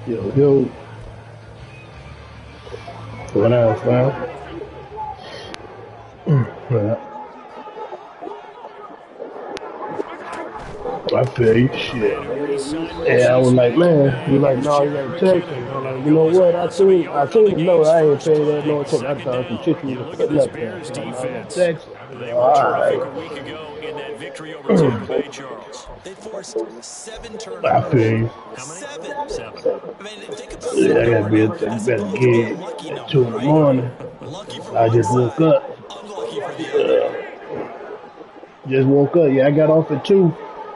Yo, what else, man? Yeah, I feel you, shit. Yeah, I was like, man, he was like, no, you gotta text him. I'm like, you know what? I seen him know I ain't paying that no attention. I thought some shit you was putting up there. So I'm not gonna text him. They were All terrific right. a week ago in that victory over Tampa Bay, Charles. They forced 7 I turnovers. feel you. How many? 7. 7. I mean, think about Yeah, that I gotta number be now. at the That's better supposed to be a gig lucky at number, 2 in the right? morning. Lucky for I one just woke side, up. unlucky for the other. Just woke up. Yeah, I got off at 2.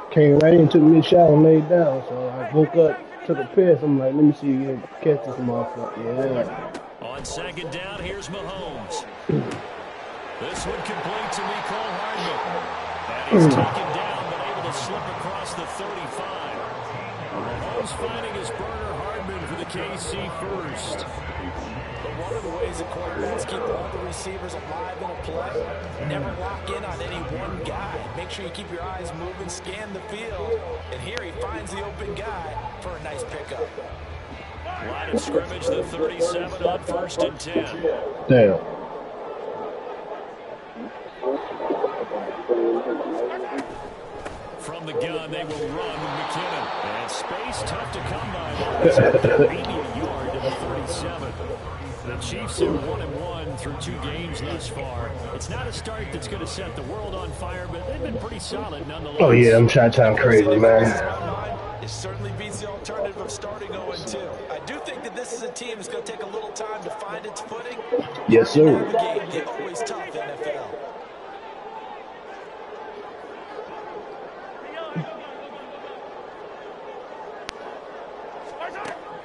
Came right in, took me a shower, and laid down. So I woke up, took a piss. I'm like, let me see you catch this motherfucker. Yeah. On second down, here's Mahomes. This one complete to Mecole Hardman. And he's taken down, but able to slip across the 35. Mahomes finding his burner, Hardman for the KC first. But one of the ways that quarterbacks keep all the receivers alive in a play, never lock in on any one guy. Make sure you keep your eyes moving, scan the field, and here he finds the open guy for a nice pickup. Line of scrimmage, the 37 on 1st and 10. Damn. From the gun, they will run with McKinnon. And space tough to come by. Maybe a yard to the 37. The Chiefs are 1-1 through 2 games thus far. It's not a start that's going to set the world on fire, but they've been pretty solid nonetheless. Oh, yeah, I'm Chi-Town crazy, man. It certainly beats the alternative of starting 0-2. I do think that this is a team that's going to take a little time to find its footing. Yes, sir. They're always tough, NFL.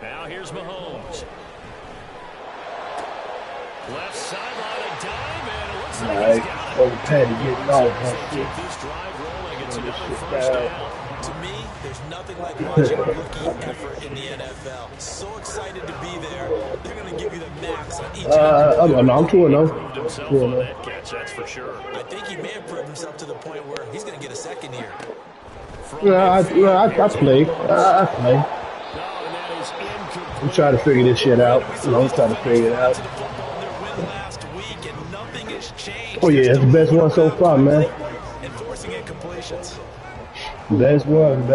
Now here's Mahomes. Left sideline, a dive, and it looks like he's got it. Oh, Patty getting off. Keep this drive rolling. It's another first down. To me, there's nothing like watching rookie effort in the NFL. So excited to be there. They're going to give you the max on each I'm 2-0. Proved himself on that catch, that's for sure. I think he may have proved himself to the point where he's going to get a second here. I play. I play. I'm trying to figure this shit out. I'm trying to figure it out. Oh, yeah, it's the best one so far, man. Enforcing incompletions. Best one.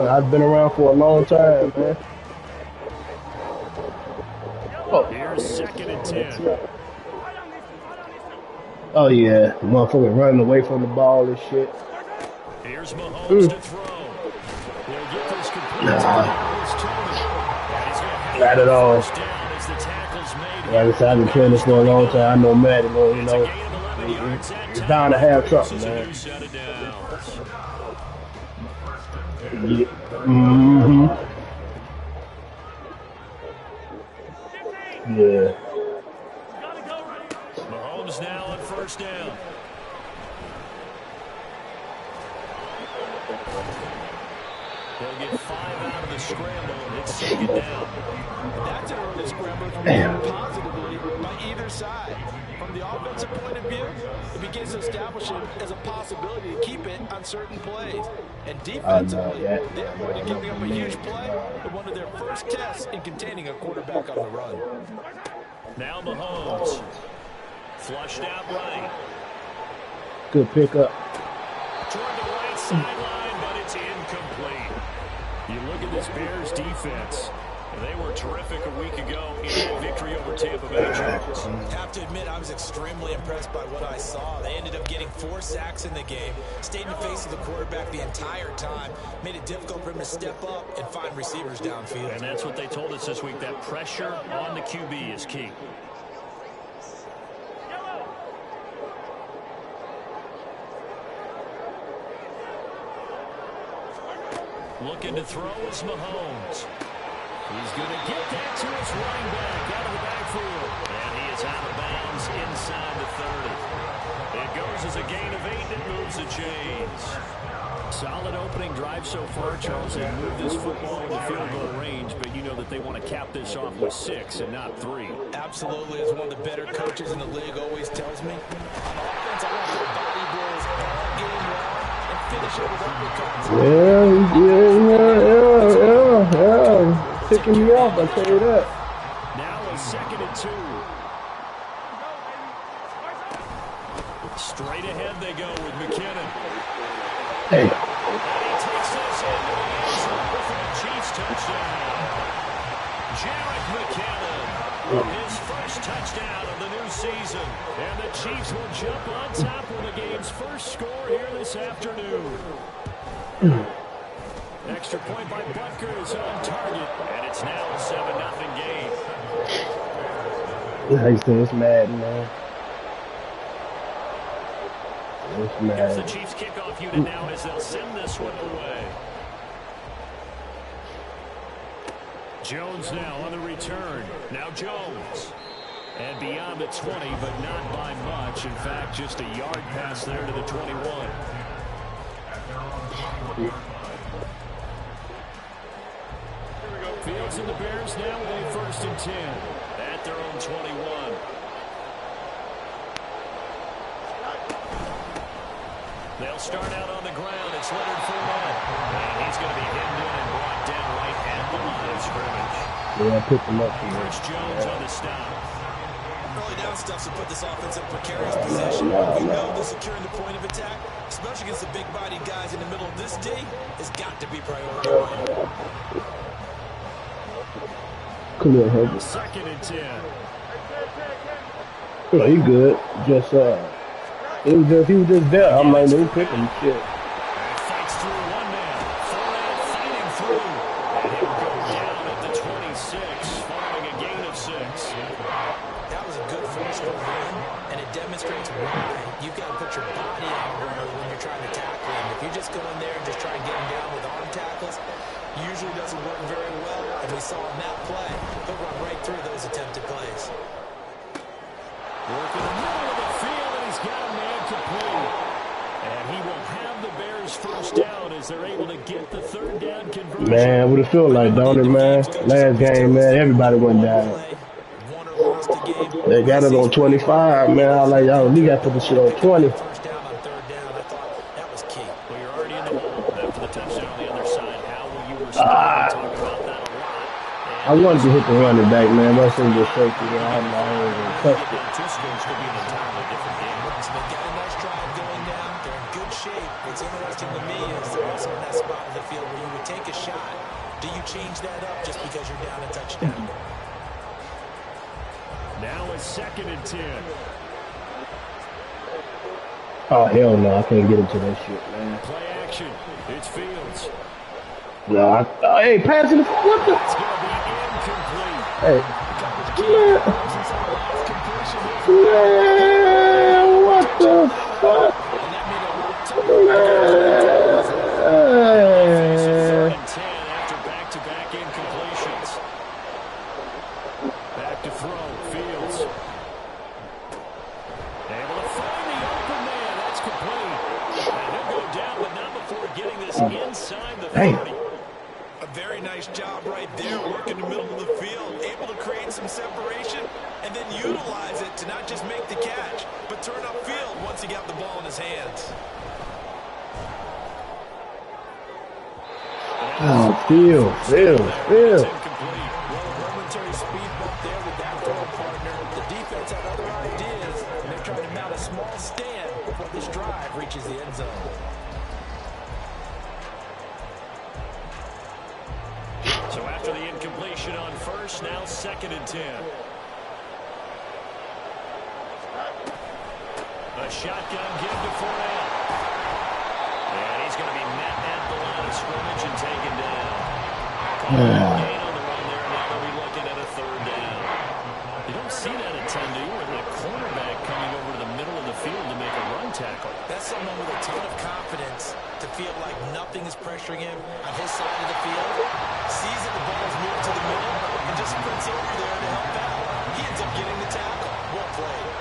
I've been around for a long time, man. Oh. Here's 2nd and 10. Oh, yeah. Motherfucker running away from the ball and shit. Here's Mahomes to throw. He'll get this complete. Not at all. Like I said, I've been playing this for a long time. I know Madden, you know. It's bound to have something, man. Yeah. Yeah. Mahomes now on 1st down. They'll get 5 out of the scramble, and it's 2nd down. That's an early scramble positively by either side. From the offensive point of view, it begins to establish it as a possibility to keep it on certain plays. And defensively, they avoided giving up a huge play in one of their first tests in containing a quarterback on the run. Now Mahomes. Flushed out right. Good pickup. Toward the right sideline, but it's incomplete. You look at this Bears defense. They were terrific a week ago in that victory over Tampa Bay, Charles. Have to admit, I was extremely impressed by what I saw. They ended up getting 4 sacks in the game, stayed in the face of the quarterback the entire time, made it difficult for him to step up and find receivers downfield. And that's what they told us this week, that pressure on the QB is key. Looking to throw is Mahomes. He's going to get that to his running back out of the backfield. And he is out of bounds inside the 30. It goes as a gain of 8 and it moves the chains. Solid opening drive so far, Charles. They moved this football into field goal range, but you know that they want to cap this off with 6 and not 3. Absolutely, as one of the better coaches in the league always tells me. On offense, I want their body blows all game long and finish it with uppercuts. Yeah. ticking me off, I tell you that. Now a 2nd and 2. Straight ahead they go with McKinnon. Hey. And he takes this into the end zone for a Chiefs touchdown. Jarek McKinnon with his first touchdown of the new season. And the Chiefs will jump on top with the game's first score here this afternoon. Extra point by Butker is on target. And it's now a 7-0 game. Like I said, it's mad, man. It's Here's mad. the Chiefs kickoff unit now as they'll send this one away. Jones now on the return. Now Jones. And beyond the 20, but not by much. In fact, just a yard pass there to the 21. Fields and the Bears now with a 1st and 10 at their own 21. They'll start out on the ground. It's Leonard Fournette. And he's going to be hidden in and brought down right at the line of scrimmage. Yeah, I picked him up from there. Chris Jones on the stop. Early down stuff to put this offense in a precarious position. We know that securing the point of attack, especially against the big-bodied guys in the middle of this D, has got to be priority one. Come here, Herbert. 2nd and 10. No, he good. Just he was just there. I'm like, no, pick him, shit. Fights through one man. Fournette fighting through. And he'll go down at the 26, following a gain of 6. That was a good forceful run, and it demonstrates why you've got to put your body on a runner when you're trying to tackle him. If you just go in there and just try and get him down with arm tackles, usually doesn't work very well, and we saw in that play, he'll run right through those attempted plays. Working the middle of the field, and he's got a man complete. And he will have the Bears first down as they're able to get the 3rd down conversion. Man, what it feel like, don't it, man? Last game, man, everybody went down. Won or lost the game. They got it on 25, man. I like, y'all, we got to put this shit on 20. First down on 3rd down, I thought that was key. Well, you're already in the hole after the touchdown on the other side. How will you respond? Talk about that a lot. I wanted to hit the running back, man. But I seen this safety there. I touched it. Two scores could be an entirely different game. So they've got a nice drive going down. They're in good shape. What's interesting to me is they're also in that spot of the field where you would take a shot. Do you change that up just because you're down a touchdown? Now a 2nd and 10. Oh, hell no. I can't get into that shit, man. Play action. It's Fields. No, hey, passing the, what the? It's going to be incomplete. Hey. Man, what the fuck? Man. 4th and 10 after back-to-back incompletions. Back to throw. Fields. Able to find the open man. That's complete. And he'll go down, but not before getting this inside the 30. A very nice job right there, working the middle of the field, able to create some separation, and then utilize it to not just make the catch, but turn upfield once he got the ball in his hands. Oh, Field. Well, a momentary speed bump there with that throw partner. The defense had other ideas, and they're trying to mount a small stand before this drive reaches the end zone. So after the incompletion on first, now 2nd and 10. A shotgun give to Fournette. And he's going to be met at the line of scrimmage and taken down. Gain on the run there, and now they'll be looking at a 3rd down. You don't see that at 10, do you? Or the cornerback coming over to the middle of the field to make a run tackle. That's someone with a ton of confidence to feel like nothing is pressuring him on his side of the field. Sees that the ball's moved to the middle and just sprints over there to help out. He ends up getting the tackle. Well played.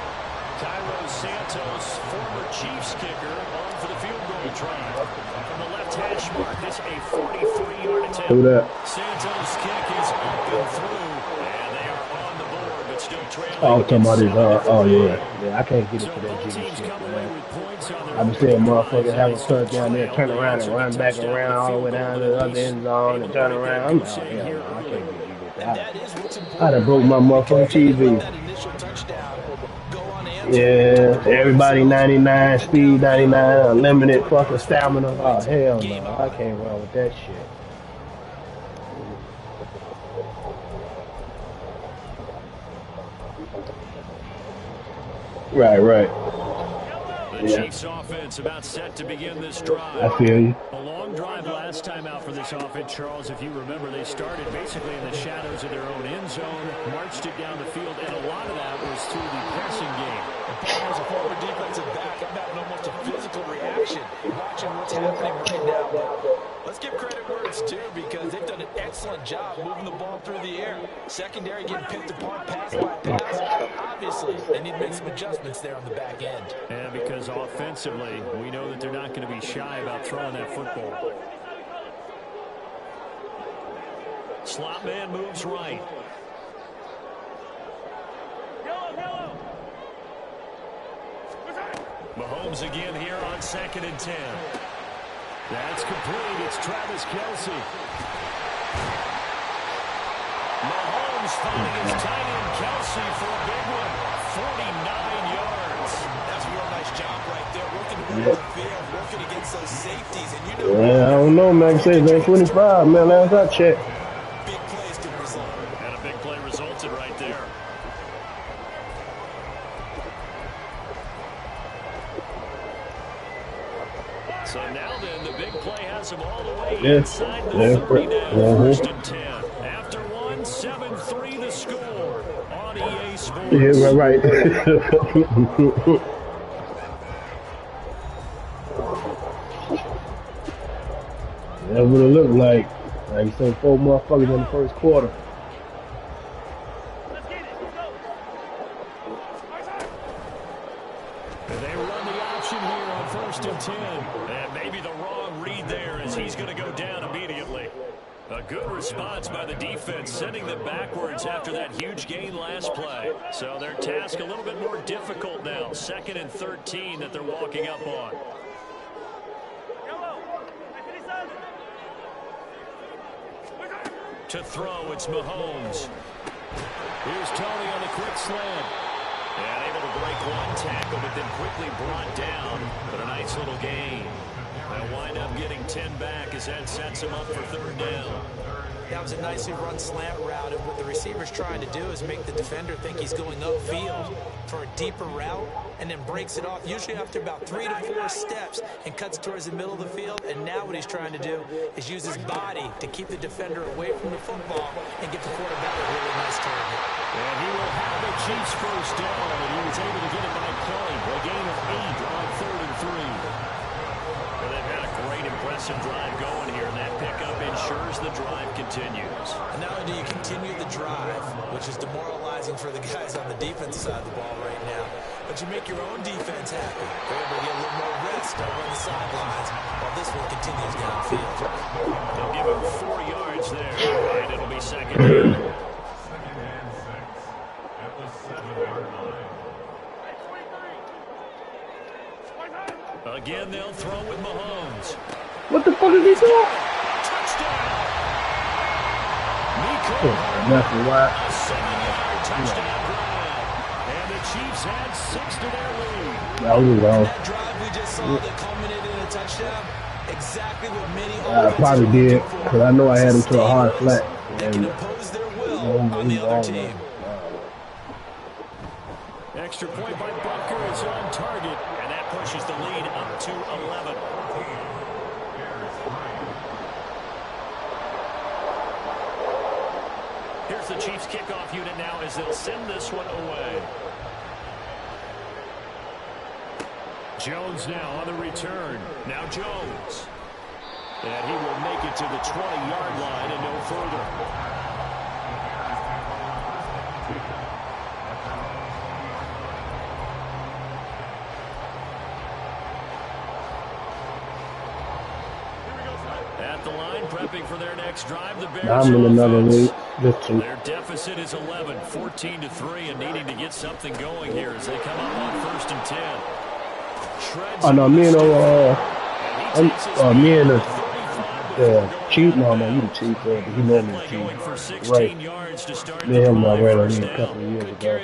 Cairo Santos, former Chiefs kicker, on for the field goal try. From the left hash mark, this a 43-yard attempt. Who that? Santos' kick is up and through, and they are on the board, but still Oh, trailing I'm talking it's about this. 7-3. Oh yeah, yeah. I can't get So into that both jiggy teams shit, come away man. with points on their I be opening seeing drives, motherfuckers and have they a still first down there, trail. turn They around and answer the run back touchdown with a around all the way field goal, down but to at the other least end zone able and to turn break that around. Oh crusade hell here no, I early. can't get jiggy with And that. that is what's I'd have important, broke right? my Because motherfucking you can't let TV. that initial touchdown go unanswered. Turn Yeah, the ball over everybody themselves, 99 get speed, downfield, 99 and throw it to unlimited a fucking burst for 3 stamina. Oh points. hell Game no, I on. can't run with that shit. Right, right. The Yeah, Chiefs offense about set to begin this I drive. feel you. A long drive last time out for this offense, Charles. If you remember, they started basically in the shadows of their own end zone, marched it down the field, and a lot of that was through the passing game. And Paul, as a former defensive back, I'm having almost a physical reaction watching what's happening right now. But let's give credit where it's due because they've done an excellent job moving the ball through the air. Secondary getting picked apart pass by pass. Obviously, they need to make some adjustments there on the back end. And because offensively, we know that they're not going to be shy about throwing that football. Slot man moves right. Mahomes again here on 2nd and 10. That's complete. It's Travis Kelce. Mahomes finding his tight end Kelce for a big one. 49 yards. That's a real nice job right there, working the middle Yeah. of the field, working against those safeties. And you know, Yeah, I don't know, man. Say it's ain't 25, man. Last I checked. big plays can result. And a big play resulted right there. So now then, the big play has him all the way Yeah, inside the yeah. 30 now. Uh-huh. 1st and 10. After one, 7-3 the score on EA Sports. Yeah, right. That's what it looked like. Like you said, 4 motherfuckers in the first quarter. And they run the option here on 1st and 10. And maybe the wrong read there as he's going to go down immediately. A good response by the defense, sending them backwards after that huge gain last play. So their task a little bit more difficult now. 2nd and 13 that they're walking up on. To throw, it's Mahomes. Here's Tony on the quick slant. And able to break one tackle, but then quickly brought down. But a nice little gain. They'll wind up getting 10 back as that sets them up for 3rd down. That was a nicely run slant route, and what the receiver's trying to do is make the defender think he's going upfield for a deeper route, and then breaks it off, usually after about 3 to 4 steps, and cuts towards the middle of the field. And now what he's trying to do is use his body to keep the defender away from the football and get the quarterback a really nice target. And he will have the Chiefs 1st down, and he was able to get it by play. A gain of 8 on 3rd and 3. Well, they've got a great, impressive drive going here, and that pickup ensures the drive continues. And not only do you continue the drive, which is demoralizing for the guys on the defense side of the ball right now, but you make your own defense happy. They're able to get a little more rest over on the sidelines while this one continues downfield. They'll give him 4 yards there, and it'll be 2nd down. Again, they'll throw with Mahomes. What the fuck is he doing? Touchdown! Nico Nothing. Why? a 7-yard touchdown drive. And the Chiefs add 6 to their lead. That was wrong. That drive we just saw that culminated in a touchdown, exactly what many I offenses probably are did, looking for. because I know I had him to a hard flat. They can And impose their will on the other team. Extra point by Bucker is on target, and that pushes the lead up to 11. Here's the Chiefs kickoff unit now as they'll send this one away. Jones now on the return. Now Jones. And he will make it to the 20-yard line and no further. At the line, prepping for their next drive, the Bears I'm in another offense. league. Listen. Their deficit is 11, 14-3, and needing to get something going here as they come up on 1st and 10. Oh no, me and me and the Chief. No, you the Chief. He normally the Chief, right? Me and him ran a league a couple of years ago.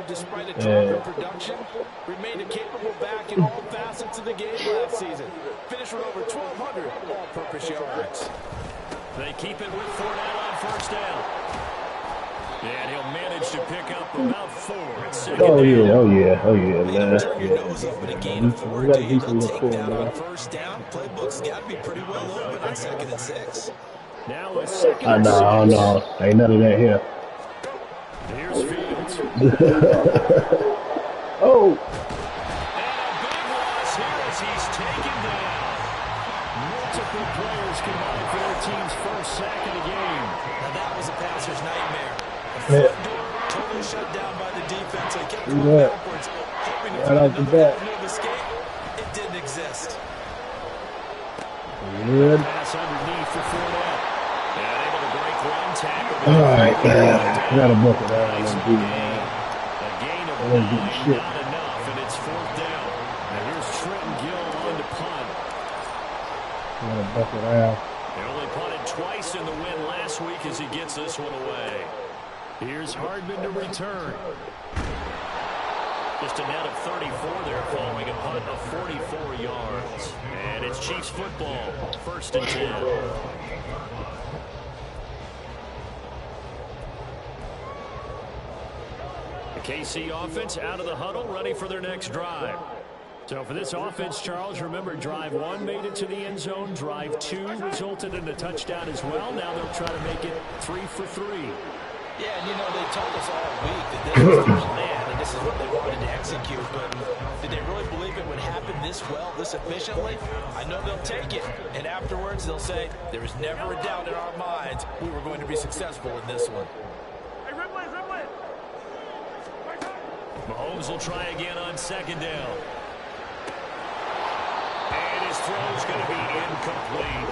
Despite a drop in production, remained a capable back in all facets of the game last season. Finished with over 1,200 all-purpose yards. They keep it with Fournette on 1st down. And he'll manage to pick up about 4 at 2nd down. Oh yeah, man. Turn your nose up at a gain of 4, do you? They'll take that on 1st down. Playbook's got to be pretty well open on 2nd and 6. Now it's 2nd and 6. No. Ain't none of that here. Here's Fields. Oh. And a big loss here as he's taken down. Multiple players combined for their team's first sack of the game. Now that was a passer's nightmare. The front door totally shut down by the defense. They kept going backwards, hoping to find another avenue of escape. It didn't exist. Good. Pass underneath for Fournette. And able to break one tackle. All right, I gotta book it out. A gain of 9, not enough, and it's 4th down. Now here's Trenton Gill on to punt. Gotta buck it out. They only punted twice in the win last week as he gets this one away. Here's Hardman to return. Just a net of 34 there following a punt of 44 yards. And it's Chiefs football, 1st and 10. The KC offense out of the huddle, ready for their next drive. So for this offense, Charles, remember drive 1 made it to the end zone. Drive 2 resulted in a touchdown as well. Now they'll try to make it 3 for 3. Yeah, and they told us all week that this was the plan and this is what they wanted to execute, but did they really believe it would happen this well, this efficiently? I know they'll take it, and afterwards they'll say, there was never a doubt in our minds we were going to be successful in this one. Mahomes will try again on 2nd down. And his throw's going to be incomplete.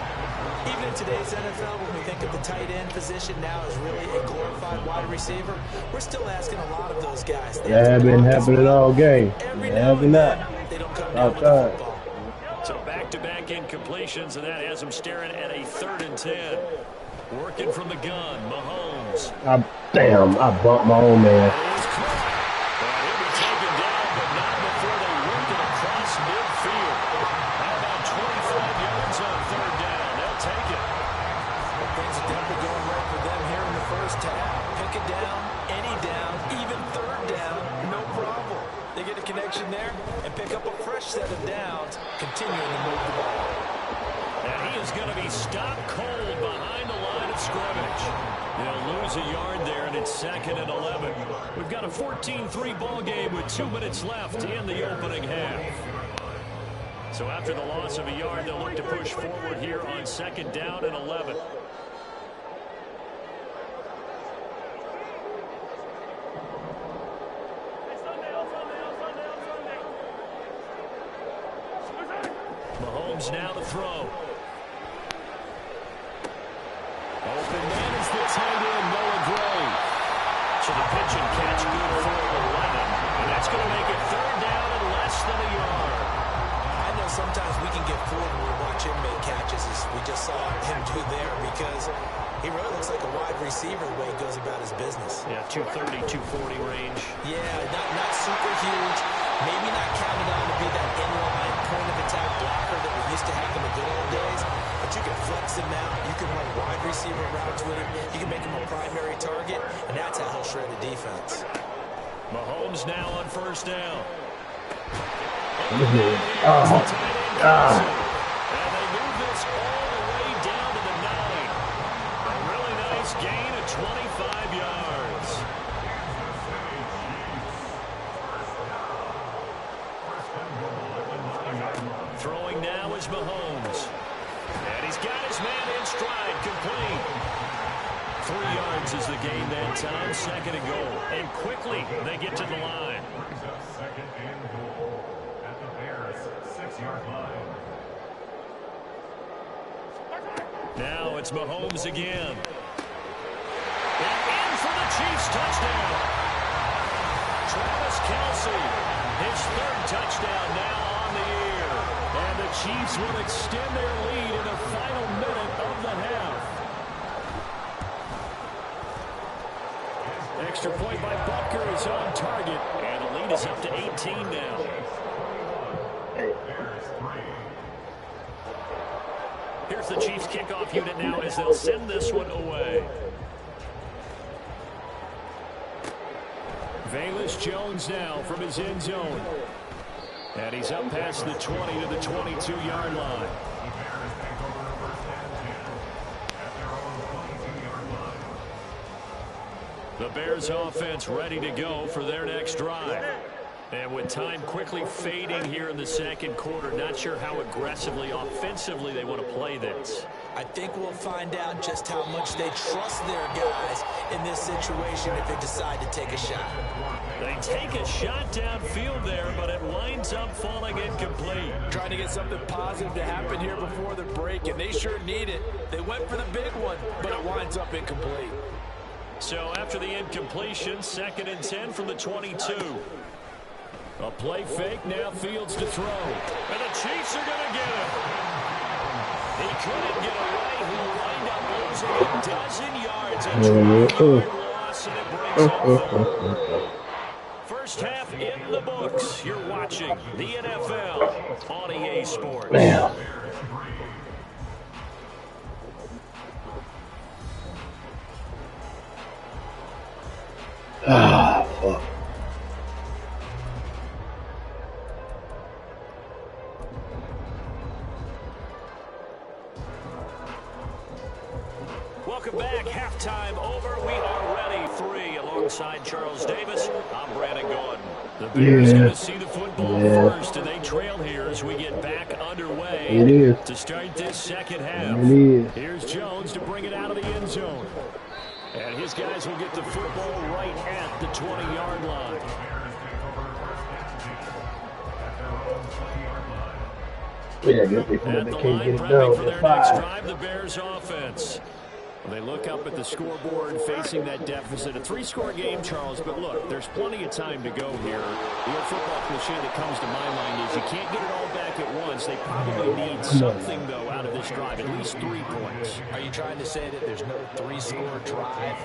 Even in today's NFL, when we think of the tight end position now as really a glorified wide receiver, we're still asking a lot of those guys. That have been happening all game. Every They have not. They don't come down with the football. So back-to-back incompletions, and that has him staring at a 3rd and 10. Working from the gun, Mahomes. I bumped my own man. He's caught. He'll be taken down, but not before they work it across midfield. How about 25 yards on 3rd down? They'll take it. Well, things are definitely going right for them here in the first half. Pick it down, any down, even 3rd down, no problem. They get a connection there and pick up a fresh set of downs, continuing to move the ball. And he is going to be stopped cold behind the line of scrimmage. They'll lose a yard there, and it's 2nd and 11. We've got a 14-3 ball game with 2 minutes left in the opening half. So after the loss of a yard, they'll look to push forward here on 2nd down and 11. Mahomes now to throw. Open man is the tight end, Noah Gray. So the pitch and catch good for 11. And that's going to make it 3rd down and less than a yard. I know sometimes we can get fooled when we watch him make catches, as we just saw him do there, because he really looks like a wide receiver the way he goes about his business. Yeah, 230, 240 range. Yeah, not super huge. Maybe not counted on to be that inline point-of-attack blocker that we used to have in the good old days. But you can flex him out. You can run wide receiver routes with him. You can make him a primary target, and that's how he'll shred the defense. Mahomes now on 1st down. Oh. And they move this all the way down to the 9. A really nice gain of 25 yards. Throwing now is Mahomes. And he's got his man in stride, complete. 3 yards is the gain that time, 2nd and goal. And quickly they get to the line. Second and goal at the Bears' 6-yard line. Now it's Mahomes again. for the Chiefs touchdown. Travis Kelce, his third touchdown now on the year. And the Chiefs will extend their lead in the final minute of the half. Extra point by Butker is on target. And the lead is up to 18 now. Here's the Chiefs kickoff unit now as they'll send this one away. Velus Jones now from his end zone. And he's up past the 20 to the 22-yard line. The Bears offense ready to go for their next drive. And with time quickly fading here in the second quarter, not sure how aggressively, offensively they want to play this. I think we'll find out just how much they trust their guys in this situation if they decide to take a shot. They take a shot downfield there, but it winds up falling incomplete. Trying to get something positive to happen here before the break, and they sure need it. They went for the big one, but it winds up incomplete. So after the incompletion, 2nd and 10 from the 22. A play fake, now Fields to throw. And the Chiefs are going to get him. He couldn't get away. He wind up losing a dozen yards. A 12-yard loss, and it brings up first half in the books. You're watching the NFL on EA Sports. Damn. Ah, fuck. Welcome back. Halftime over. We are ready. 3 alongside Charles Davis. I'm Brandon Gordon. The Bears going to see the football first, and they trail here as we get back underway to start this second half. Here's Jones to bring it out of the end zone. And his guys will get the football right at the 20-yard line. Yeah, I guess they can't get it done for their next drive, the Bears offense. They look up at the scoreboard facing that deficit. A 3-score game, Charles, but look, there's plenty of time to go here. The old football cliche that comes to my mind is you can't get it all back at once. They probably need something, though, out of this drive, at least 3 points. Are you trying to say that there's no 3-score drive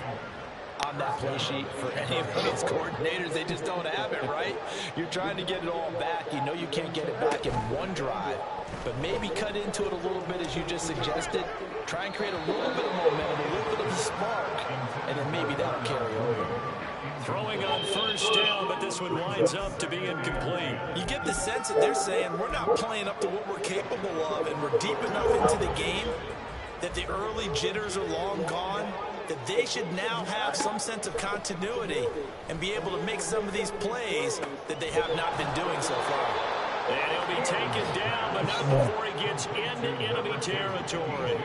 on that play sheet for any of these coordinators? They just don't have it, right? You're trying to get it all back. You know you can't get it back in one drive, but maybe cut into it a little bit as you just suggested. Try and create a little bit of momentum, a little bit of a spark, and then maybe that'll carry over. Throwing on first down, but this one winds up to be incomplete. You get the sense that they're saying we're not playing up to what we're capable of, and we're deep enough into the game that the early jitters are long gone, that they should now have some sense of continuity and be able to make some of these plays that they have not been doing so far. And he'll be taken down, but not before he gets into enemy territory.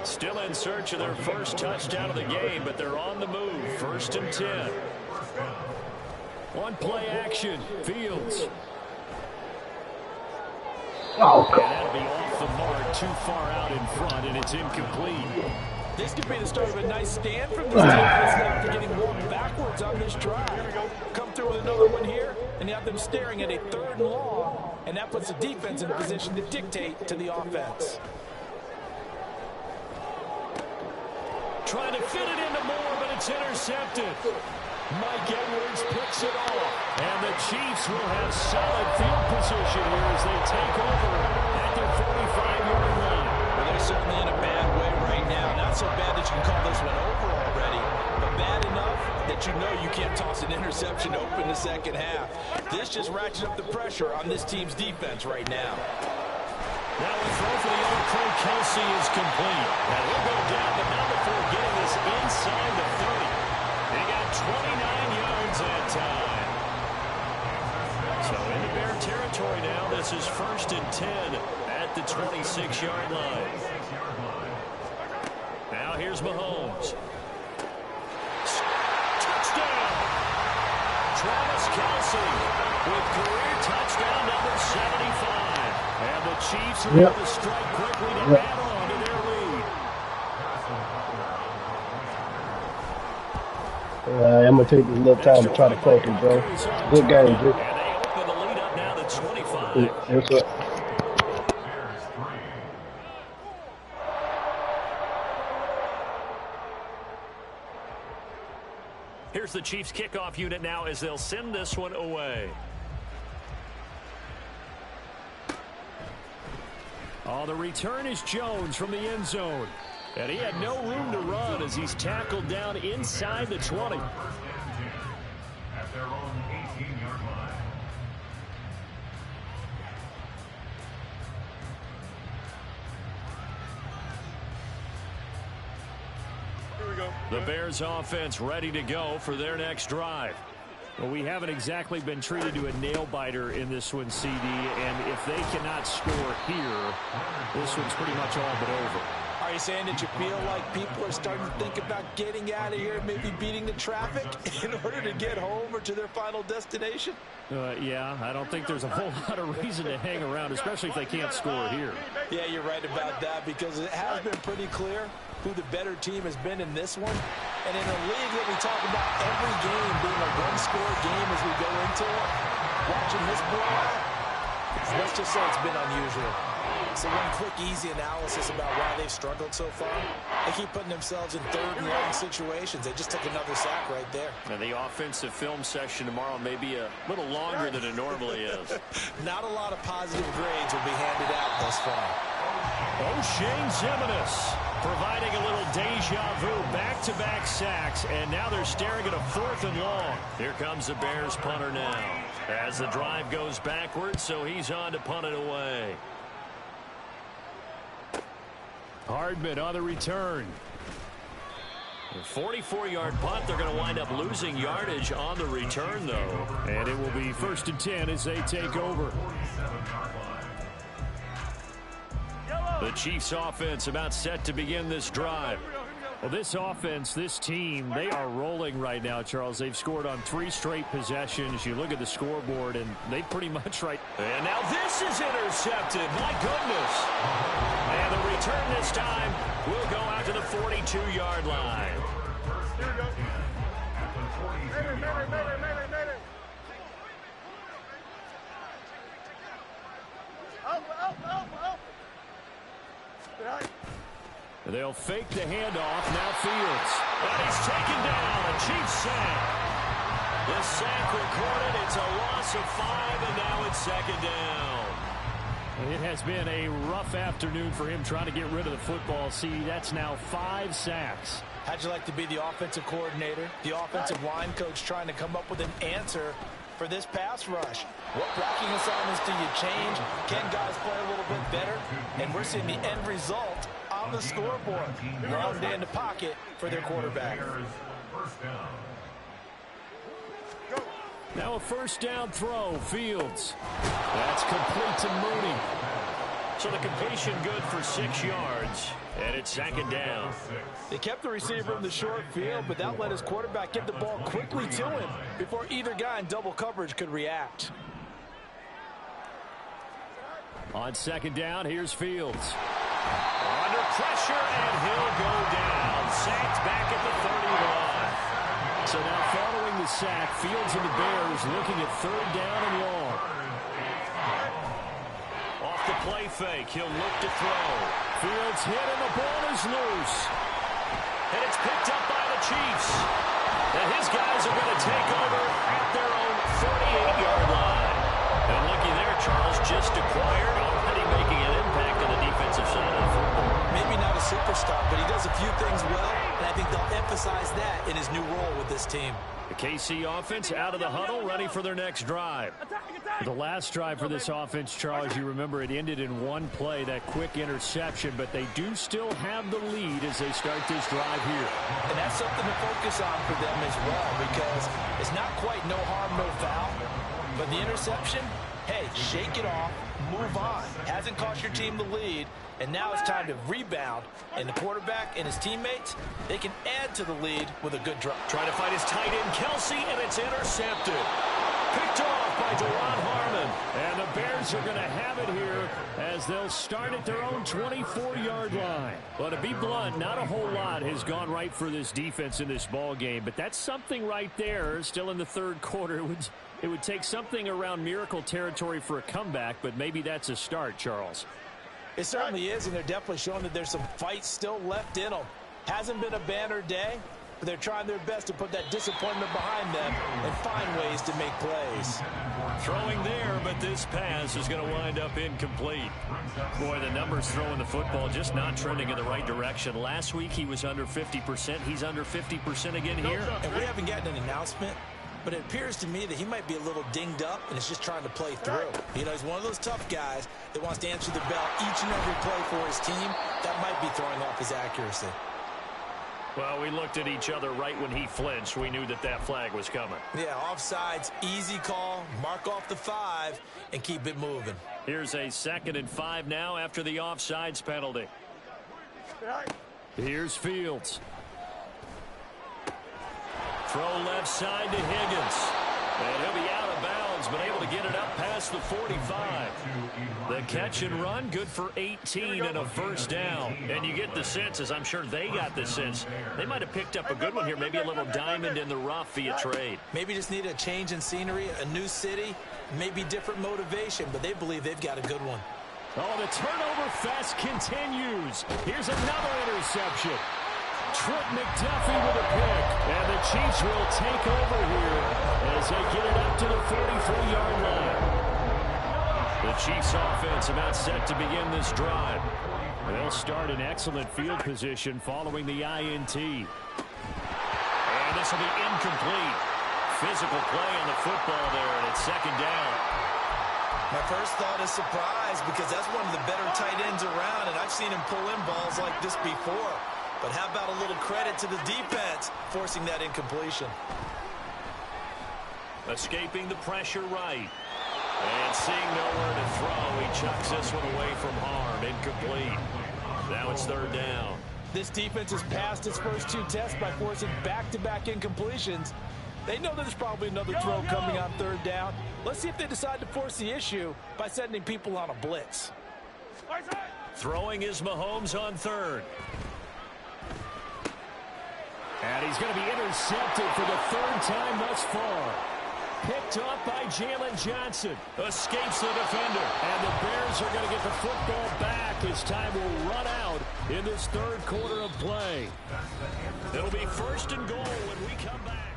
Still in search of their first touchdown of the game, but they're on the move. 1st and 10. On play action, Fields. Oh, and that'll be off the mark, too far out in front, and it's incomplete. This could be the start of a nice stand from this team after getting walked backwards on this drive. Here we go. Come through with another one here, and you have them staring at a 3rd and long, and that puts the defense in a position to dictate to the offense. Trying to fit it into Moore, but it's intercepted. Mike Edwards picks it off. And the Chiefs will have solid field position here as they take over at their 45-yard line. Well, they're certainly in a bad way right now. Not so bad that you can call this one over already, but bad enough that you know you can't toss an interception open the second half. This just ratchets up the pressure on this team's defense right now. Now a throw for the old Craig Kelce is complete. And he'll go down, but not before getting this inside the 30. They got 29 yards that time. So into Bear territory now. This is 1st and 10 at the 26-yard line. Now here's Mahomes. Touchdown! Travis Kelce with career touchdown number 75. And the Chiefs are able to strike quickly to add on to their lead. I'm gonna take this little time to Extra try to point by coach him, bro. Buckner is Good game, overturned, G. and they open the lead up now to 25. Yes, sir. Bears 3. Here's the Chiefs kickoff unit now as they'll send this one away. Oh, the return is Jones from the end zone. And he had no room to run as he's tackled down inside the 20. At their own 18-yard line. The Bears offense ready to go for their next drive. Well, we haven't exactly been treated to a nail-biter in this one, CD, and if they cannot score here, this one's pretty much all but over. Are you saying that you feel like people are starting to think about getting out of here, maybe beating the traffic in order to get home or to their final destination? Yeah, I don't think there's a whole lot of reason to hang around, especially if they can't score here. Yeah, you're right about that because it has been pretty clear who the better team has been in this one. And in a league that we talk about every game being a one-score game as we go into it, watching this blowout, let's just say it's been unusual. So one quick, easy analysis about why they've struggled so far. They keep putting themselves in third and long situations. They just took another sack right there. And the offensive film session tomorrow may be a little longer than it normally is. Not a lot of positive grades will be handed out thus far. O'Shane Ximines providing a little deja vu, back-to-back sacks, and now they're staring at a 4th and long. Here comes the Bears punter now as the drive goes backwards, so he's on to punt it away. Hardman on the return. A 44-yard punt. They're going to wind up losing yardage on the return, though. And it will be 1st and 10 as they take over. The Chiefs offense about set to begin this drive. Well, this offense, this team, they are rolling right now, Charles. They've scored on 3 straight possessions. You look at the scoreboard, and they pretty much And now this is intercepted. My goodness. And the return this time will go out to the 42-yard line. They'll fake the handoff. Now Fields. And he's taken down. A Chiefs sack. The sack recorded. It's a loss of 5, and now it's 2nd down. It has been a rough afternoon for him trying to get rid of the football. See, that's now 5 sacks. How'd you like to be the offensive coordinator, the offensive line coach trying to come up with an answer for this pass rush? What blocking assignments do you change? Can guys play a little bit better? And we're seeing the end result on the scoreboard. Long day in the pocket for their quarterback. Now a 1st down throw. Fields. That's complete to Mooney. So the completion good for 6 yards. And it's 2nd down. They kept the receiver in the short field, but that let his quarterback get the ball quickly to him before either guy in double coverage could react. On 2nd down, here's Fields. Under pressure, and he'll go down. Sacked back at the 31. So now following the sack, Fields and the Bears looking at 3rd down and long. Off the play fake, he'll look to throw. Fields hit, and the ball is loose. And it's picked up by the Chiefs. And his guys are going to take over at their own 48-yard line. And looky there, Charles just acquired, already making an impact on the defensive side of the football. Maybe not a superstar, but he does a few things well, and I think they'll emphasize that in his new role with this team. The KC offense out of the huddle, ready for their next drive. The last drive for this offense, Charles, you remember it ended in 1 play, that quick interception, but they do still have the lead as they start this drive here. And that's something to focus on for them as well, because it's not quite no harm, no foul, but the interception, hey, shake it off, move on. Hasn't cost your team the lead, and now it's time to rebound. And the quarterback and his teammates, they can add to the lead with a good drop. Trying to find his tight end, Kelsey, and it's intercepted. Picked off by Deron Harmon. And the Bears are going to have it here as as they'll start at their own 24-yard line. Well, to be blunt, not a whole lot has gone right for this defense in this ball game, but that's something right there. Still in the third quarter. It would take something around miracle territory for a comeback, but maybe that's a start, Charles. It certainly is, and they're definitely showing that there's some fight still left in them. Hasn't been a banner day, but they're trying their best to put that disappointment behind them and find ways to make plays. Throwing there, but this pass is going to wind up incomplete. Boy, the numbers throwing the football just not trending in the right direction. Last week he was under 50%. He's under 50% again here. And we haven't gotten an announcement, but it appears to me that he might be a little dinged up and is just trying to play through. You know, he's one of those tough guys that wants to answer the bell each and every play for his team. That might be throwing off his accuracy. Well, we looked at each other right when he flinched. We knew that that flag was coming. Yeah, offsides, easy call, mark off the 5, and keep it moving. Here's a 2nd and 5 now after the offsides penalty. Here's Fields. Throw left side to Higgins. And he'll be out of bounds, but able to get it up past the 45. The catch and run, good for 18 and a first down. And you get the sense, as I'm sure they got the sense, they might have picked up a good one here, maybe a little diamond in the rough via trade. Maybe just need a change in scenery, a new city, maybe different motivation, but they believe they've got a good one. Oh, the turnover fest continues. Here's another interception. Trent McDuffie with a pick, and the Chiefs will take over here as they get it up to the 44-yard line. The Chiefs offense about set to begin this drive. They'll start in excellent field position following the INT. And this will be incomplete. Physical play on the football there, and it's 2nd down. My first thought is surprise because that's one of the better tight ends around, and I've seen him pull in balls like this before. But how about a little credit to the defense forcing that incompletion? Escaping the pressure right. And seeing nowhere to throw, he chucks this one away from harm. Incomplete. Now it's 3rd down. This defense has passed its first 2 tests by forcing back-to-back incompletions. They know there's probably another throw coming on 3rd down. Let's see if they decide to force the issue by sending people on a blitz. Throwing is Mahomes on 3rd. And he's going to be intercepted for the 3rd time thus far. Picked off by Jalen Johnson. Escapes the defender. And the Bears are going to get the football back as time will run out in this 3rd quarter of play. It'll be 1st and goal when we come back.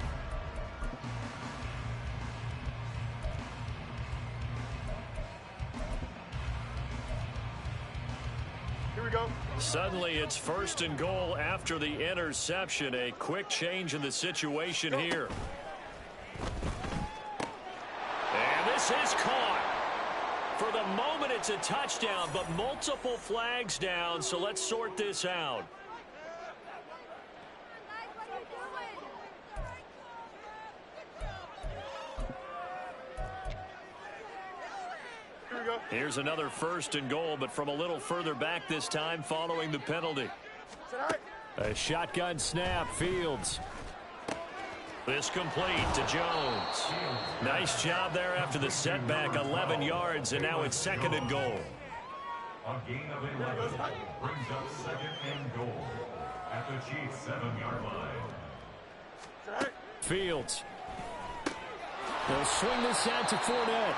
Here we go. Suddenly it's 1st and goal after the interception. A quick change in the situation here. And this is caught. For the moment it's a touchdown, but multiple flags down, so let's sort this out. Here's another 1st and goal, but from a little further back this time following the penalty. A shotgun snap, Fields. This complete to Jones. Nice job there after the setback, 11 yards, and now it's 2nd and goal. A gain of 11 brings up 2nd and goal at the Chiefs' 7-yard line. Fields. They'll swing this out to Fournette.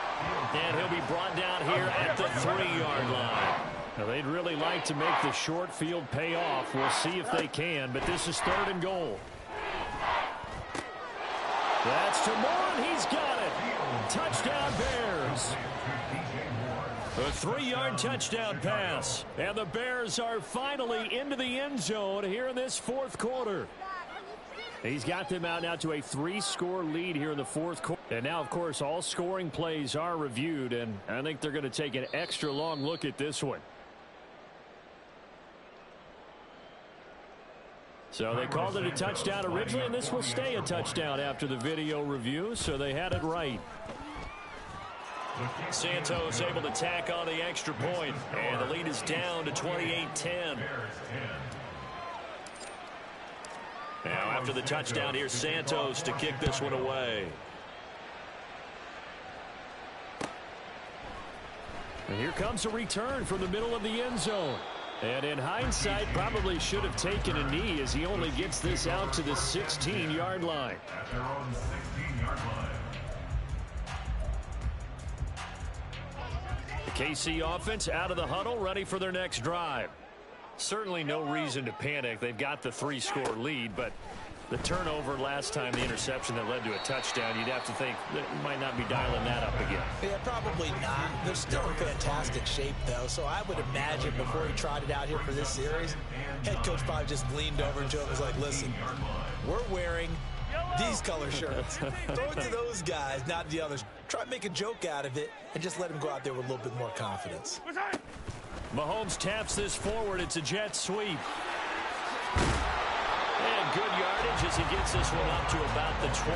And he'll be brought down here at the 3-yard line. Now, they'd really like to make the short field pay off. We'll see if they can, but this is 3rd and goal. That's to Moore, and he's got it. Touchdown, Bears. A 3-yard touchdown pass. And the Bears are finally into the end zone here in this 4th quarter. He's got them out now to a 3-score lead here in the 4th quarter. And now, of course, all scoring plays are reviewed, and I think they're going to take an extra long look at this one. So they called it a touchdown originally, and this will stay a touchdown after the video review, so they had it right. Santos able to tack on the extra point, and the lead is down to 28-10. Now after the touchdown, here's Santos to kick this one away. And here comes a return from the middle of the end zone. And in hindsight, probably should have taken a knee as he only gets this out to the 16-yard line. At their own 16-yard line. The KC offense out of the huddle, ready for their next drive. Certainly no reason to panic. They've got the 3-score lead, but the turnover last time, the interception that led to a touchdown, you'd have to think that might not be dialing that up again. Yeah, probably not. They're still in fantastic shape, though, so I would imagine before he trotted out here for this series, head coach probably just leaned over to him and was like, listen, we're wearing these color shirts. Throw it to those guys, not the others. Try to make a joke out of it and just let him go out there with a little bit more confidence. Mahomes taps this forward. It's a jet sweep. And good yardage as he gets this one up to about the 23.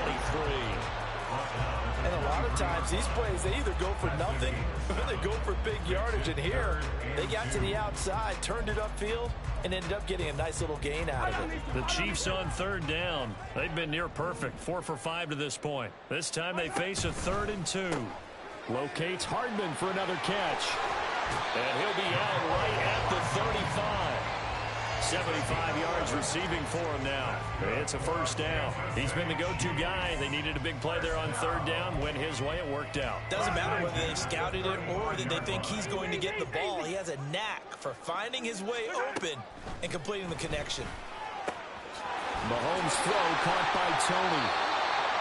And a lot of times these plays, they either go for nothing or they go for big yardage. And here, they got to the outside, turned it upfield, and ended up getting a nice little gain out of it. The Chiefs on third down. They've been near perfect, 4 for 5 to this point. This time they face a 3rd and 2. Locates Hardman for another catch. And he'll be out right at the 35. 75 yards receiving for him now. It's a first down. He's been the go-to guy. They needed a big play there on third down. Went his way. It worked out. Doesn't matter whether they've scouted it or that they think he's going to get the ball. He has a knack for finding his way open and completing the connection. Mahomes' throw caught by Tony.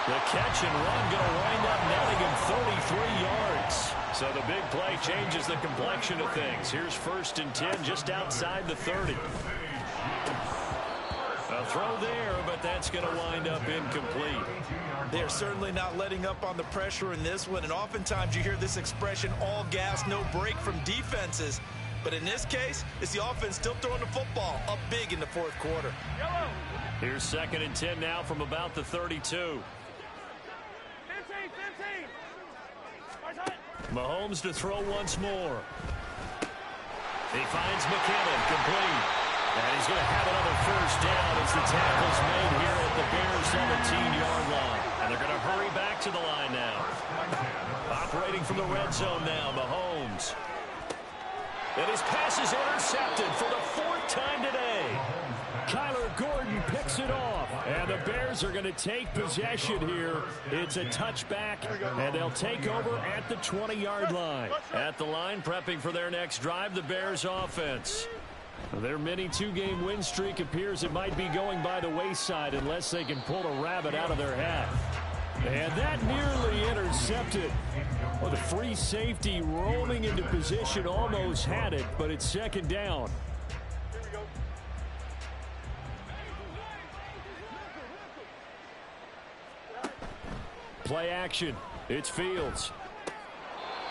The catch and run going to wind up netting him 33 yards. So the big play changes the complexion of things. Here's 1st and 10 just outside the 30. A throw there, but that's going to wind up incomplete. They're certainly not letting up on the pressure in this one, and oftentimes you hear this expression, all gas, no break from defenses. But in this case, it's the offense still throwing the football up big in the 4th quarter. Here's 2nd and 10 now from about the 32. Mahomes to throw once more. He finds McKinnon, complete. And he's going to have another first down as the tackle's made here at the Bears' 17-yard line. And they're going to hurry back to the line now. Operating from the red zone now, Mahomes. And his pass is intercepted for the 4th time today. Kyler Gordon picks it off. And the Bears are going to take possession here. It's a touchback, and they'll take over at the 20-yard line. At the line, prepping for their next drive, the Bears offense. Their mini 2-game win streak appears it might be going by the wayside unless they can pull a rabbit out of their hat. And that nearly intercepted. Well, the free safety rolling into position almost had it, but it's 2nd down. Play action. It's Fields.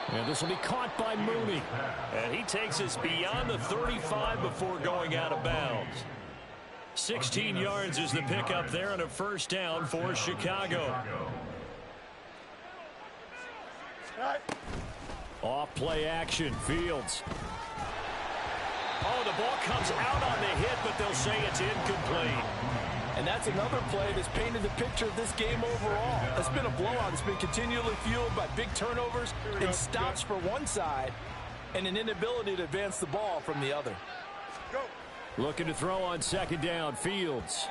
And this will be caught by Mooney. And he takes us beyond the 35 before going out of bounds. 16 yards is the pickup there and a first down for Chicago. Off play action. Fields. Oh, the ball comes out on the hit, but they'll say it's incomplete. And that's another play that's painted the picture of this game overall. It's been a blowout. It's been continually fueled by big turnovers and stops for one side and an inability to advance the ball from the other. Looking to throw on 2nd down. Fields.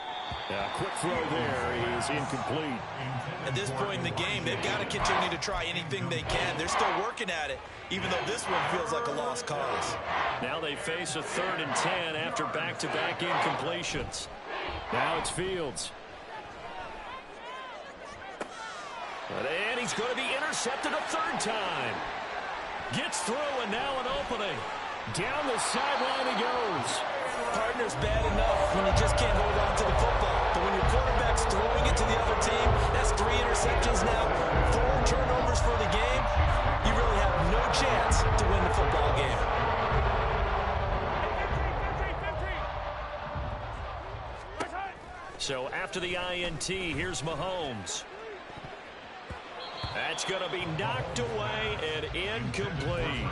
Quick throw there is incomplete. At this point in the game, they've got to continue to try anything they can. They're still working at it, even though this one feels like a lost cause. Now they face a 3rd and 10 after back-to-back incompletions. Now it's Fields. And he's going to be intercepted a 3rd time. Gets through and now an opening. Down the sideline he goes. Partner's bad enough when you just can't hold on to the football. But when your quarterback's throwing it to the other team, that's 3 interceptions now, 4 turnovers for the game. You really have no chance to win the football game. So after the INT, here's Mahomes. That's going to be knocked away and incomplete.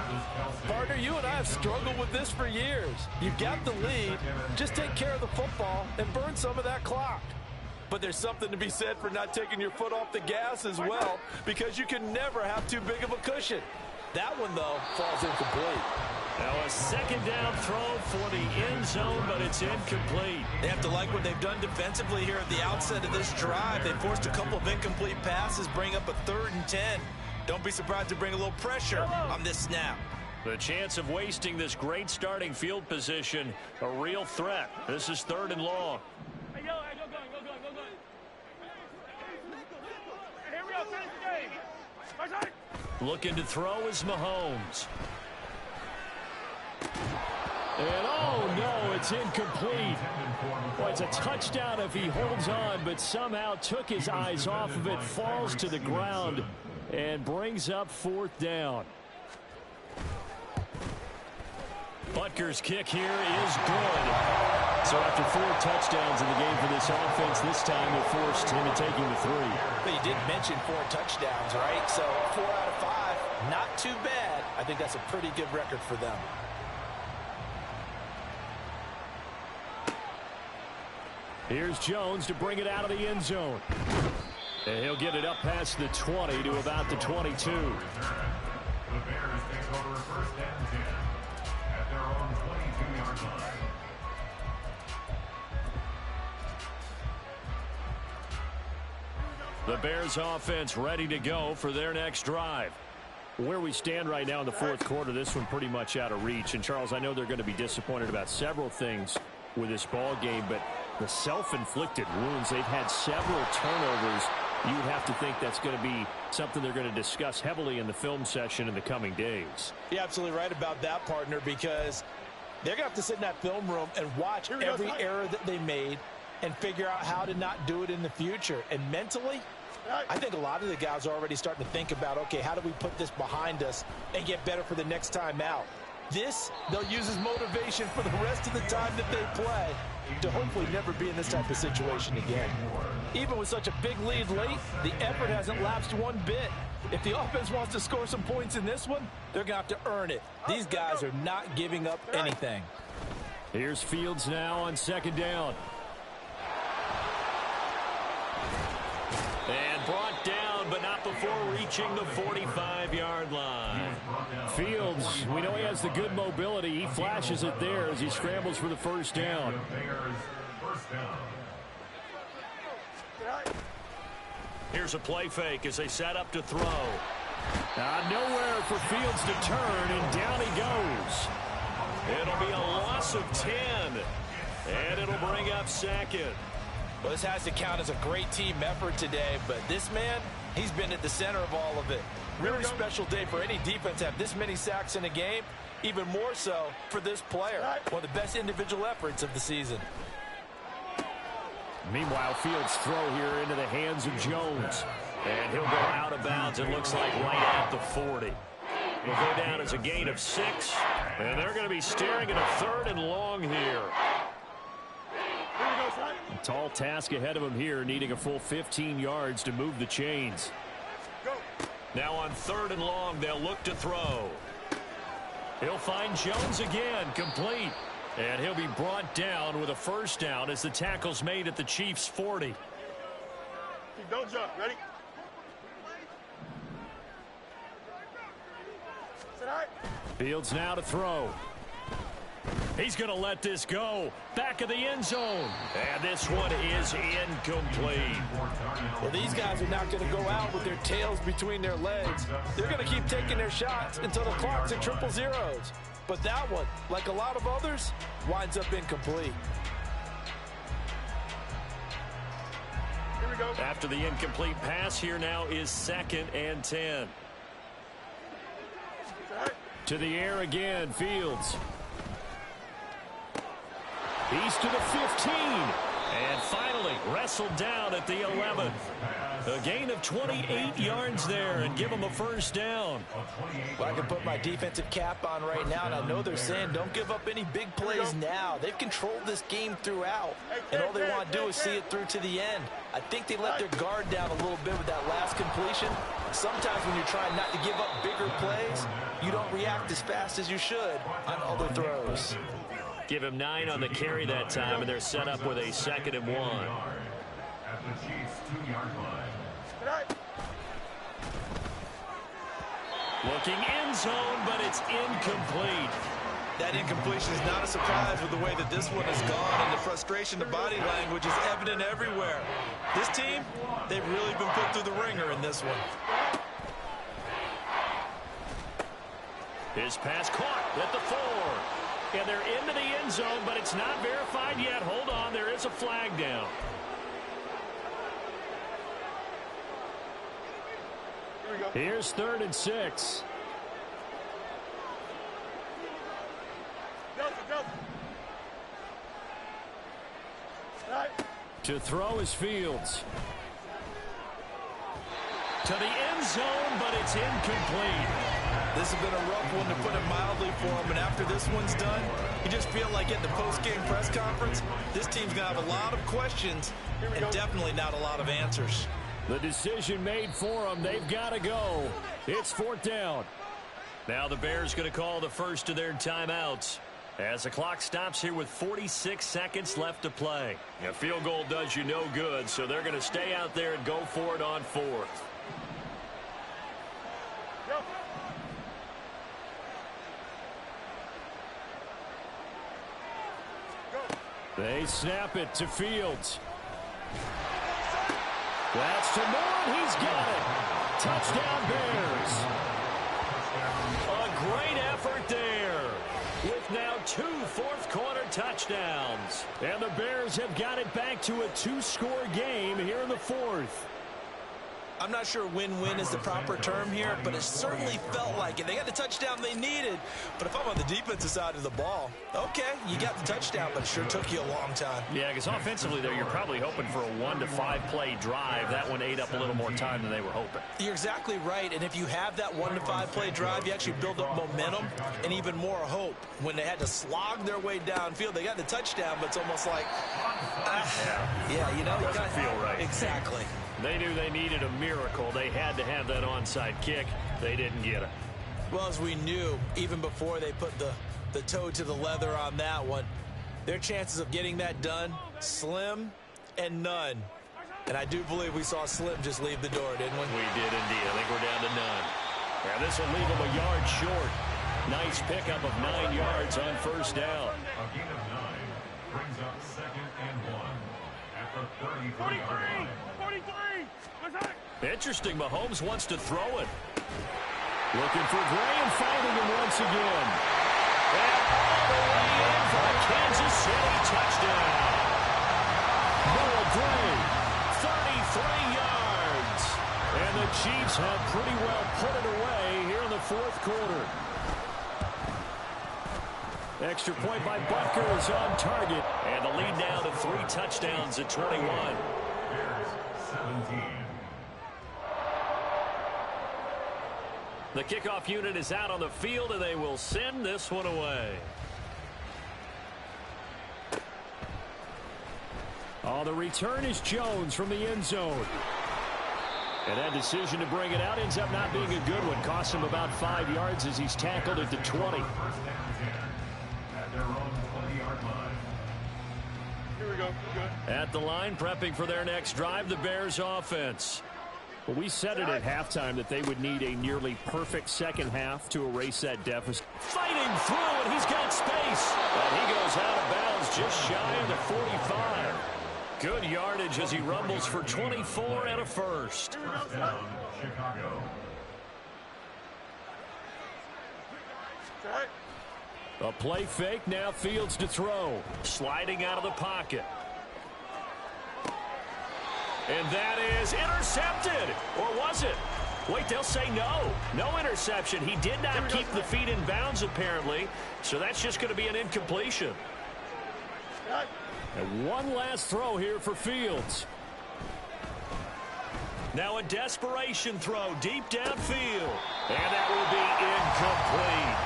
Partner, you and I have struggled with this for years. You've got the lead. Just take care of the football and burn some of that clock. But there's something to be said for not taking your foot off the gas as well, because you can never have too big of a cushion. That one, though, falls incomplete. Now a second down throw for the end zone, but it's incomplete. They have to like what they've done defensively here at the outset of this drive. They forced a couple of incomplete passes, bring up a 3rd and 10. Don't be surprised to bring a little pressure on this snap. The chance of wasting this great starting field position, a real threat. This is 3rd and long. Hey, go, go. Hey, here we go, finish the game. Right side. Looking to throw is Mahomes. And oh no, it's incomplete. Well, it's a touchdown if he holds on, but somehow took his eyes off of it, falls to the ground, and brings up 4th down. Butker's kick here is good. So after 4 touchdowns in the game for this offense, this time they're forced into taking the 3. But you did mention 4 touchdowns, right? So 4 out of 5, not too bad. I think that's a pretty good record for them. Here's Jones to bring it out of the end zone. And he'll get it up past the 20 to about the 22. The Bears take over 1st and 10 at their own 22-yard line. The Bears offense ready to go for their next drive. Where we stand right now in the 4th quarter, this one pretty much out of reach. And Charles, I know they're going to be disappointed about several things with this ball game, but the self-inflicted wounds, they've had several turnovers. You would have to think that's going to be something they're going to discuss heavily in the film session in the coming days. You're absolutely right about that, partner, because they're going to have to sit in that film room and watch every error that they made and figure out how to not do it in the future. And mentally, I think a lot of the guys are already starting to think about, okay, how do we put this behind us and get better for the next time out? This, they'll use as motivation for the rest of the time that they play to hopefully never be in this type of situation again. Even with such a big lead late, the effort hasn't lapsed one bit. If the offense wants to score some points in this one, they're going to have to earn it. These guys are not giving up anything. Here's Fields now on 2nd down. And brought down, but not before reaching the 45-yard line. Fields, we know he has the good mobility. He flashes it there as he scrambles for the 1st down. Here's a play fake as they set up to throw. Nowhere for Fields to turn, and down he goes. It'll be a loss of 10, and it'll bring up 2nd. Well, this has to count as a great team effort today, but this man, he's been at the center of all of it. Really special day for any defense to have this many sacks in a game, even more so for this player. One of the best individual efforts of the season. Meanwhile, Fields' throw here into the hands of Jones. And he'll go out of bounds, it looks like right at the 40. He'll go down as a gain of 6, and they're going to be staring at a 3rd and long here. A tall task ahead of him here, needing a full 15 yards to move the chains. Now on 3rd and long, they'll look to throw. He'll find Jones again, complete. And he'll be brought down with a 1st down as the tackle's made at the Chiefs' 40. Don't jump. Ready? Fields now to throw. He's going to let this go. Back of the end zone. And this one is incomplete. Well, these guys are not going to go out with their tails between their legs. They're going to keep taking their shots until the clock's at 000. But that one, like a lot of others, winds up incomplete. Here we go. After the incomplete pass, here now is 2nd and 10. To the air again, Fields. He's to the 15. And finally wrestled down at the 11. A gain of 28 yards there and give him a 1st down. Well, I can put my defensive cap on right now, and I know they're saying don't give up any big plays now. They've controlled this game throughout, and all they want to do is see it through to the end. I think they let their guard down a little bit with that last completion. Sometimes when you're trying not to give up bigger plays, you don't react as fast as you should on other throws. Give him 9 on the carry that time, and they're set up with a 2nd and 1. At the Chiefs' 2-yard line. Looking end zone, but it's incomplete. That incompletion is not a surprise with the way that this one has gone, and the frustration, the body language is evident everywhere. This team, they've really been put through the ringer in this one. His pass caught at the 4. And they're into the end zone, but it's not verified yet. Hold on, there is a flag down. Here we go. Here's 3rd and 6. Delta, Delta. All right. To throw is Fields. To the end zone, but it's incomplete. This has been a rough one, to put it mildly, for him. And after this one's done, you just feel like at the post-game press conference, this team's going to have a lot of questions and definitely not a lot of answers. The decision made for them. They've got to go. It's 4th down. Now the Bears going to call the first of their timeouts as the clock stops here with 46 seconds left to play. A field goal does you no good, so they're going to stay out there and go for it on 4th. They snap it to Fields. That's to Moore. He's got it. Touchdown Bears. A great effort there, with now 2 fourth-quarter touchdowns. And the Bears have got it back to a 2-score game here in the 4th. I'm not sure win-win is the proper term here, but it certainly felt like it. They got the touchdown they needed, but if I'm on the defensive side of the ball, okay, you got the touchdown, but it sure took you a long time. Yeah, because offensively there, you're probably hoping for a 1 to 5 play drive. That one ate up a little more time than they were hoping. You're exactly right, and if you have that 1 to 5 play drive, you actually build up momentum and even more hope. When they had to slog their way downfield, they got the touchdown, but it's almost like, yeah, you know, it doesn't feel right. Exactly. They knew they needed a miracle. They had to have that onside kick. They didn't get it. Well, as we knew, even before they put the toe to the leather on that one, their chances of getting that done, slim and none. And I do believe we saw Slim just leave the door, didn't we? We did indeed. I think we're down to none. Yeah, this will leave them a yard short. Nice pickup of 9 yards on 1st down. A gain of 9 brings up 2nd and 1 at the 33-yard line. 43. Interesting. Mahomes wants to throw it. Looking for Gray and finding him once again. And all the way in for a Kansas City touchdown. Noah Gray, 33 yards. And the Chiefs have pretty well put it away here in the 4th quarter. Extra point by Butker is on target. And the lead now to 3 touchdowns at 21. Bears 17. The kickoff unit is out on the field, and they will send this one away. Oh, the return is Jones from the end zone. And that decision to bring it out ends up not being a good one. Costs him about 5 yards as he's tackled at the 20. 1st and 10 at their own 20-yard line. Here we go. Good. At the line, prepping for their next drive, the Bears offense. Well, we said it at halftime that they would need a nearly perfect second half to erase that deficit. Fighting through, and he's got space. And he goes out of bounds just shy of the 45. Good yardage as he rumbles for 24 and a first. First down, Chicago. A play fake, now Fields to throw. Sliding out of the pocket. And that is intercepted. Or was it? Wait, they'll say no. No interception. He did not keep the feet in bounds, apparently. So that's just going to be an incompletion. And one last throw here for Fields. Now a desperation throw deep downfield. And that will be incomplete.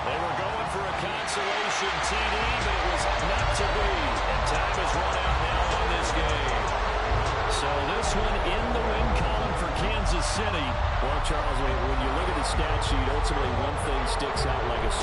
They were going for a consolation TD, but it was not to be. And time has run out now on this game. So this one in the win column for Kansas City. Well, Charles, when you look at the stat sheet, ultimately one thing sticks out like a